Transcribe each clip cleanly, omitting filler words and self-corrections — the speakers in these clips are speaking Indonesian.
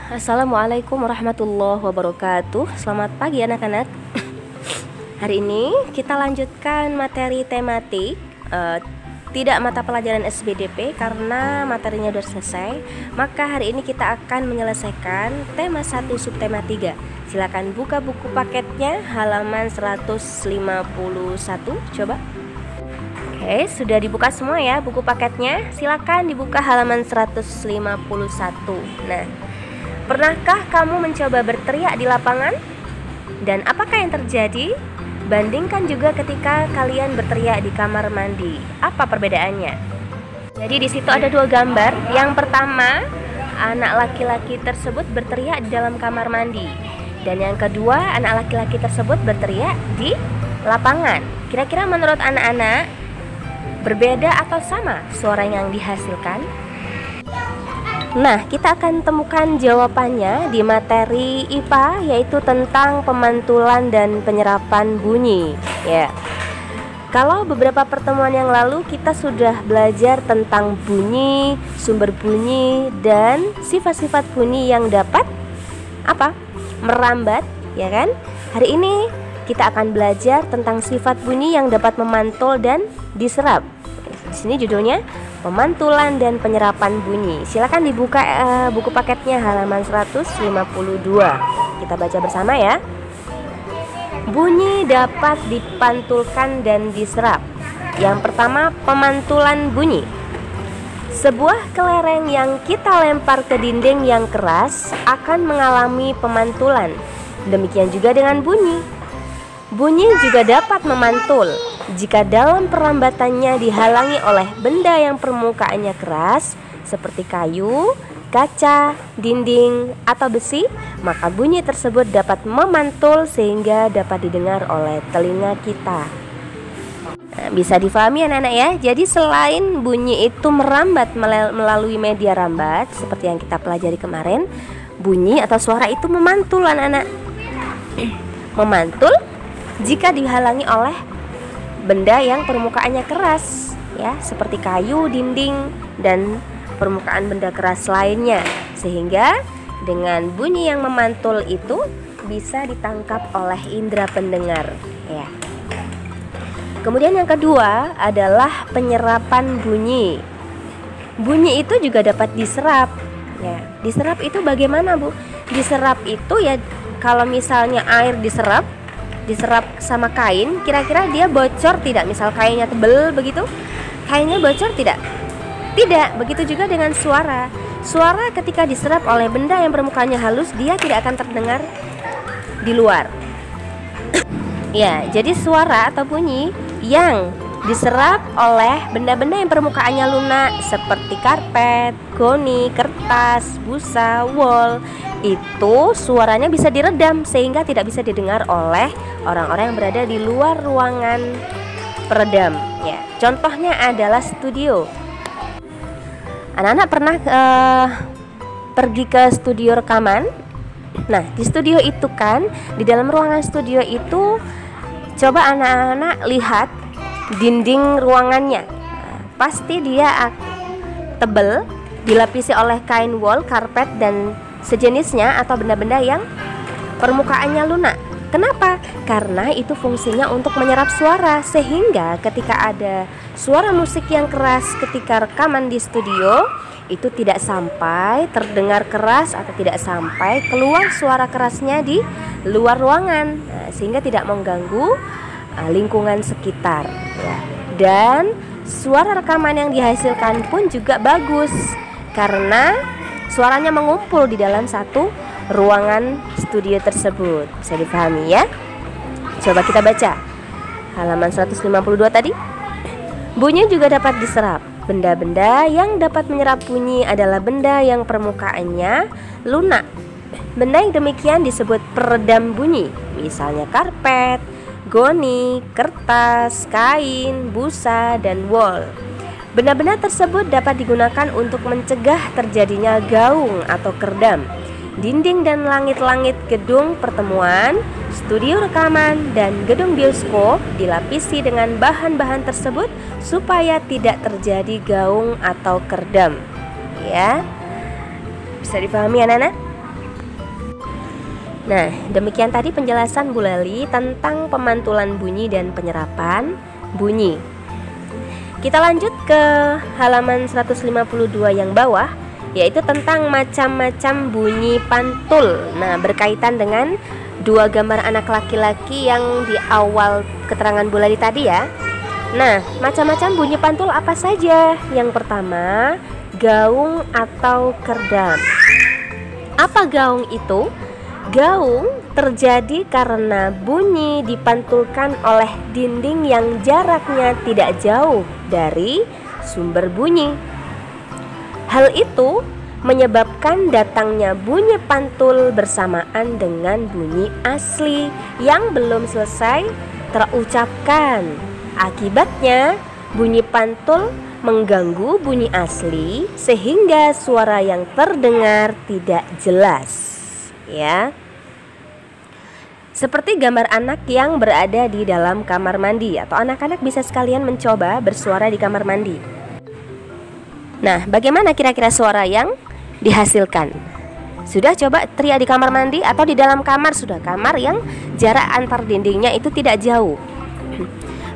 Assalamualaikum warahmatullahi wabarakatuh. Selamat pagi anak-anak. Hari ini kita lanjutkan materi tematik, tidak mata pelajaran SBDP karena materinya sudah selesai. Maka hari ini kita akan menyelesaikan tema 1 subtema 3. Silakan buka buku paketnya halaman 151. Coba. Oke, sudah dibuka semua ya buku paketnya. Silakan dibuka halaman 151. Nah, pernahkah kamu mencoba berteriak di lapangan? Dan apakah yang terjadi? Bandingkan juga ketika kalian berteriak di kamar mandi. Apa perbedaannya? Jadi di situ ada 2 gambar. Yang pertama, anak laki-laki tersebut berteriak di dalam kamar mandi. Dan yang kedua, anak laki-laki tersebut berteriak di lapangan. Kira-kira menurut anak-anak, berbeda atau sama suara yang dihasilkan? Nah, kita akan temukan jawabannya di materi IPA, yaitu tentang pemantulan dan penyerapan bunyi. Ya. Kalau beberapa pertemuan yang lalu kita sudah belajar tentang bunyi, sumber bunyi, dan sifat-sifat bunyi yang dapat merambat, ya kan? Hari ini kita akan belajar tentang sifat bunyi yang dapat memantul dan diserap. Di sini judulnya pemantulan dan penyerapan bunyi. Silakan dibuka buku paketnya halaman 152. Kita baca bersama ya. Bunyi dapat dipantulkan dan diserap. Yang pertama, pemantulan bunyi. Sebuah kelereng yang kita lempar ke dinding yang keras akan mengalami pemantulan. Demikian juga dengan bunyi. Bunyi juga dapat memantul jika dalam perambatannya dihalangi oleh benda yang permukaannya keras seperti kayu, kaca, dinding, atau besi, maka bunyi tersebut dapat memantul sehingga dapat didengar oleh telinga kita. Nah, bisa difahami anak-anak ya. Jadi selain bunyi itu merambat melalui media rambat seperti yang kita pelajari kemarin, bunyi atau suara itu memantul anak-anak. Memantul jika dihalangi oleh benda yang permukaannya keras, ya, seperti kayu, dinding, dan permukaan benda keras lainnya, sehingga dengan bunyi yang memantul itu bisa ditangkap oleh indera pendengar, ya. Kemudian yang kedua adalah penyerapan bunyi. Bunyi itu juga dapat diserap, ya. Diserap itu bagaimana, Bu? Diserap itu ya kalau misalnya air diserap sama kain, kira-kira dia bocor tidak? Misal kainnya tebal begitu, kainnya bocor tidak? Tidak. Begitu juga dengan suara. Suara ketika diserap oleh benda yang permukaannya halus, dia tidak akan terdengar di luar. Ya, jadi suara atau bunyi yang diserap oleh benda-benda yang permukaannya lunak seperti karpet, goni, kertas, busa, wol, itu suaranya bisa diredam sehingga tidak bisa didengar oleh orang-orang yang berada di luar ruangan peredam, ya. Contohnya adalah studio. Anak-anak pernah pergi ke studio rekaman? Nah, di studio itu kan, di dalam ruangan studio itu, coba anak-anak lihat dinding ruangannya. Nah, pasti dia tebal, dilapisi oleh kain wol, karpet, dan sejenisnya atau benda-benda yang permukaannya lunak. Kenapa? Karena itu fungsinya untuk menyerap suara, sehingga ketika ada suara musik yang keras ketika rekaman di studio, itu tidak sampai terdengar keras atau tidak sampai keluar suara kerasnya di luar ruangan, nah, sehingga tidak mengganggu lingkungan sekitar, ya. Dan suara rekaman yang dihasilkan pun juga bagus karena suaranya mengumpul di dalam satu ruangan studio tersebut. Bisa dipahami ya? Coba kita baca halaman 152 tadi. Bunyi juga dapat diserap. Benda-benda yang dapat menyerap bunyi adalah benda yang permukaannya lunak. Benda yang demikian disebut peredam bunyi. Misalnya karpet, goni, kertas, kain, busa, dan wol. Benda-benda tersebut dapat digunakan untuk mencegah terjadinya gaung atau kerdam. Dinding dan langit-langit gedung pertemuan, studio rekaman, dan gedung bioskop dilapisi dengan bahan-bahan tersebut supaya tidak terjadi gaung atau kerdam. Ya, bisa dipahami anak-anak? Nah, demikian tadi penjelasan Bu Leli tentang pemantulan bunyi dan penyerapan bunyi. Kita lanjut ke halaman 152 yang bawah, yaitu tentang macam-macam bunyi pantul. Nah, berkaitan dengan dua gambar anak laki-laki yang di awal keterangan Bu Leli tadi ya. Nah, macam-macam bunyi pantul apa saja? Yang pertama, gaung atau kerdam. Apa gaung itu? Gaung terjadi karena bunyi dipantulkan oleh dinding yang jaraknya tidak jauh dari sumber bunyi. Hal itu menyebabkan datangnya bunyi pantul bersamaan dengan bunyi asli yang belum selesai terucapkan. Akibatnya, bunyi pantul mengganggu bunyi asli sehingga suara yang terdengar tidak jelas. Ya, seperti gambar anak yang berada di dalam kamar mandi, atau anak-anak bisa sekalian mencoba bersuara di kamar mandi. Nah, bagaimana kira-kira suara yang dihasilkan? Sudah coba teriak di kamar mandi atau di dalam kamar? Sudah, kamar yang jarak antar dindingnya itu tidak jauh.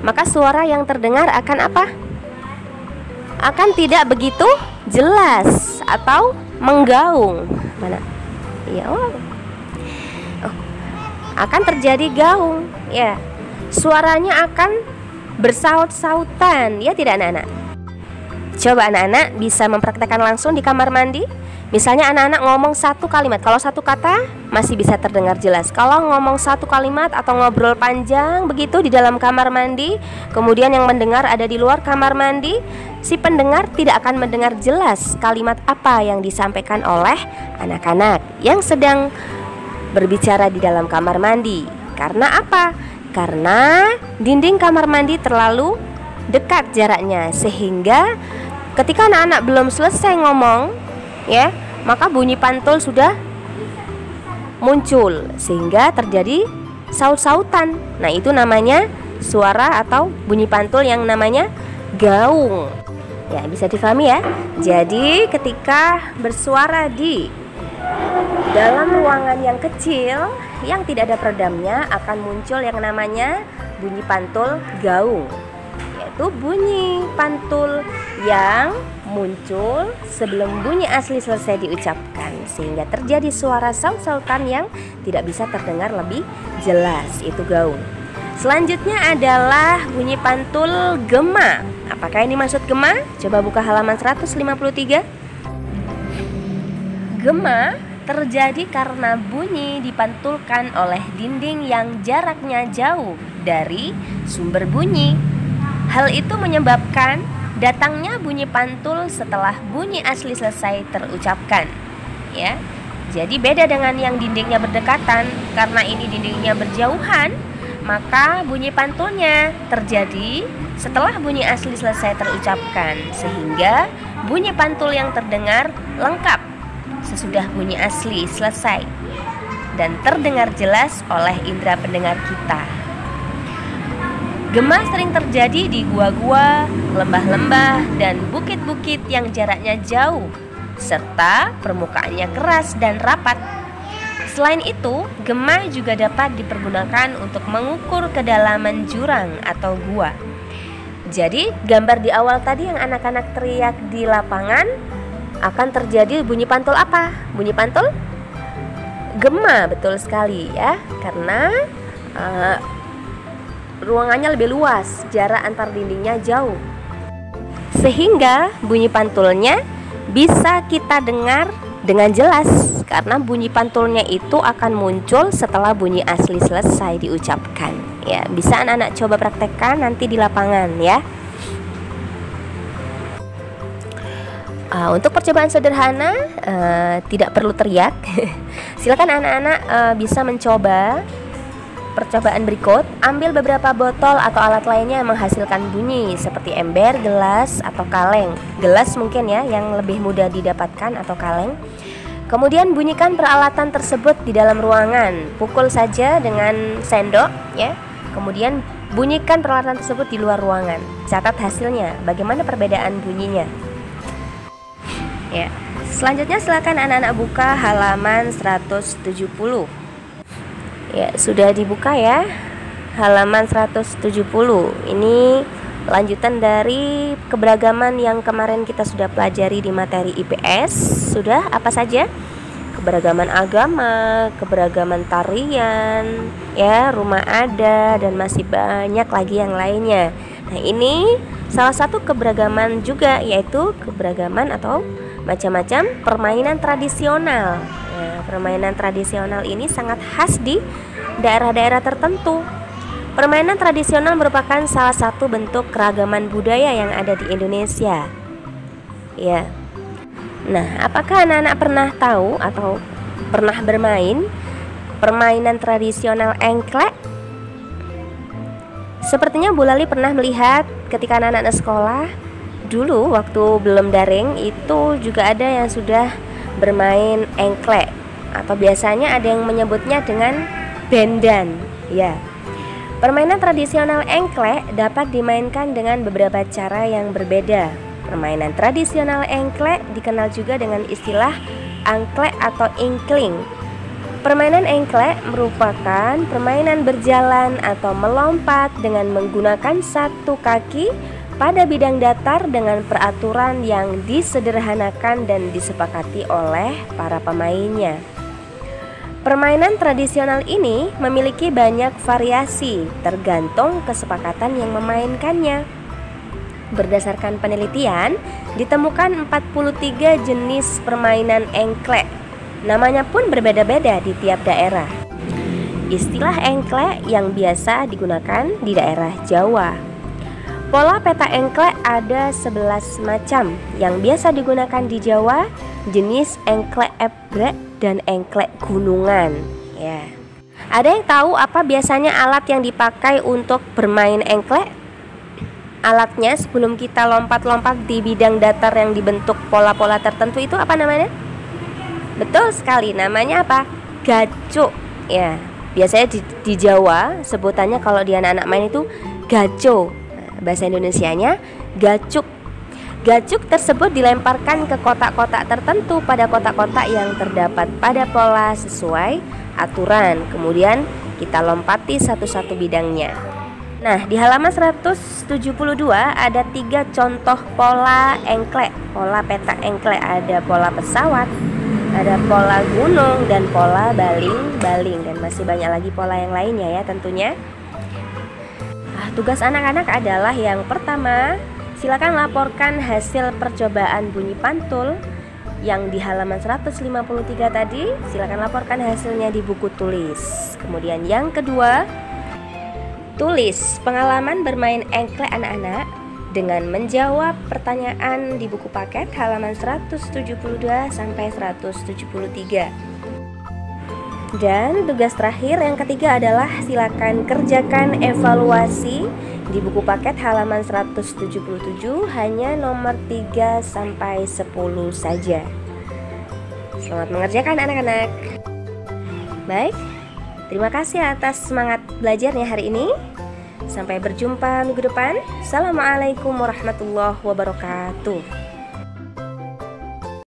Maka suara yang terdengar akan apa? Akan tidak begitu jelas atau menggaung. Mana? Ya, akan terjadi gaung, ya. Suaranya akan bersaut-sautan, ya tidak anak-anak? Coba anak-anak bisa mempraktekkan langsung di kamar mandi. Misalnya anak-anak ngomong satu kalimat, kalau satu kata masih bisa terdengar jelas. Kalau ngomong satu kalimat atau ngobrol panjang begitu di dalam kamar mandi, kemudian yang mendengar ada di luar kamar mandi, si pendengar tidak akan mendengar jelas kalimat apa yang disampaikan oleh anak-anak yang sedang berbicara di dalam kamar mandi. Karena apa? Karena dinding kamar mandi terlalu dekat jaraknya, sehingga ketika anak-anak belum selesai ngomong, ya, maka bunyi pantul sudah muncul sehingga terjadi saut-sautan. Nah, itu namanya suara atau bunyi pantul yang namanya gaung. Ya, bisa difahami ya. Jadi ketika bersuara di dalam ruangan yang kecil yang tidak ada peredamnya, akan muncul yang namanya bunyi pantul gaung, yaitu bunyi pantul yang muncul sebelum bunyi asli selesai diucapkan, sehingga terjadi suara saut-sautan yang tidak bisa terdengar lebih jelas. Itu gaung. Selanjutnya adalah bunyi pantul gema. Apakah ini maksud gema? Coba buka halaman 153. Gema terjadi karena bunyi dipantulkan oleh dinding yang jaraknya jauh dari sumber bunyi. Hal itu menyebabkan datangnya bunyi pantul setelah bunyi asli selesai terucapkan, ya. Jadi beda dengan yang dindingnya berdekatan. Karena ini dindingnya berjauhan, maka bunyi pantulnya terjadi setelah bunyi asli selesai terucapkan, sehingga bunyi pantul yang terdengar lengkap sesudah bunyi asli selesai dan terdengar jelas oleh indera pendengar kita. Gema sering terjadi di gua-gua, lembah-lembah, dan bukit-bukit yang jaraknya jauh, serta permukaannya keras dan rapat. Selain itu, gema juga dapat dipergunakan untuk mengukur kedalaman jurang atau gua. Jadi, gambar di awal tadi yang anak-anak teriak di lapangan, akan terjadi bunyi pantul apa? Bunyi pantul gema, betul sekali ya, karena ruangannya lebih luas, jarak antar dindingnya jauh, sehingga bunyi pantulnya bisa kita dengar dengan jelas, karena bunyi pantulnya itu akan muncul setelah bunyi asli selesai diucapkan. Ya, bisa anak-anak coba praktekkan nanti di lapangan ya. Untuk percobaan sederhana, tidak perlu teriak. Silakan anak-anak bisa mencoba percobaan berikut. Ambil beberapa botol atau alat lainnya yang menghasilkan bunyi seperti ember, gelas, atau kaleng. Gelas mungkin ya yang lebih mudah didapatkan, atau kaleng. Kemudian bunyikan peralatan tersebut di dalam ruangan. Pukul saja dengan sendok ya. Kemudian bunyikan peralatan tersebut di luar ruangan. Catat hasilnya, bagaimana perbedaan bunyinya. Ya. Selanjutnya silakan anak-anak buka halaman 170. Ya, sudah dibuka ya. Halaman 170. Ini lanjutan dari keberagaman yang kemarin kita sudah pelajari di materi IPS. Sudah apa saja? Keberagaman agama, keberagaman tarian, ya, rumah adat, dan masih banyak lagi yang lainnya. Nah, ini salah satu keberagaman juga, yaitu keberagaman atau macam-macam permainan tradisional. Nah, permainan tradisional ini sangat khas di daerah-daerah tertentu. Permainan tradisional merupakan salah satu bentuk keragaman budaya yang ada di Indonesia. Ya. Nah, apakah anak-anak pernah tahu atau pernah bermain permainan tradisional engklek? Sepertinya Bu Lali pernah melihat ketika anak-anak sekolah dulu waktu belum daring itu juga ada yang sudah bermain engklek, atau biasanya ada yang menyebutnya dengan bendan. Ya. Permainan tradisional engklek dapat dimainkan dengan beberapa cara yang berbeda. Permainan tradisional engklek dikenal juga dengan istilah angklek atau ingkling. Permainan engklek merupakan permainan berjalan atau melompat dengan menggunakan satu kaki pada bidang datar dengan peraturan yang disederhanakan dan disepakati oleh para pemainnya. Permainan tradisional ini memiliki banyak variasi tergantung kesepakatan yang memainkannya. Berdasarkan penelitian, ditemukan 43 jenis permainan engklek. Namanya pun berbeda-beda di tiap daerah. Istilah engklek yang biasa digunakan di daerah Jawa. Pola peta engklek ada 11 macam yang biasa digunakan di Jawa, jenis engklek ebrek dan engklek gunungan. Ya. Ada yang tahu apa biasanya alat yang dipakai untuk bermain engklek? Alatnya sebelum kita lompat-lompat di bidang datar yang dibentuk pola-pola tertentu itu apa namanya? Betul sekali, namanya apa? Gacuk. Ya, biasanya di Jawa sebutannya kalau di anak-anak main itu gaco. Bahasa Indonesianya gacuk. Gacuk tersebut dilemparkan ke kotak-kotak tertentu pada kotak-kotak yang terdapat pada pola sesuai aturan. Kemudian kita lompati satu-satu bidangnya. Nah, di halaman 172 ada 3 contoh pola engklek, pola peta engklek. Ada pola pesawat, ada pola gunung, dan pola baling-baling, dan masih banyak lagi pola yang lainnya ya tentunya. Tugas anak-anak adalah yang pertama, silakan laporkan hasil percobaan bunyi pantul yang di halaman 153 tadi. Silakan laporkan hasilnya di buku tulis. Kemudian yang kedua, tulis pengalaman bermain engklek anak-anak dengan menjawab pertanyaan di buku paket halaman 172 sampai 173. Dan tugas terakhir yang ketiga adalah silakan kerjakan evaluasi di buku paket halaman 177 hanya nomor 3 sampai 10 saja. Selamat mengerjakan anak-anak. Baik, terima kasih atas semangat belajarnya hari ini. Sampai berjumpa minggu depan. Assalamualaikum warahmatullahi wabarakatuh.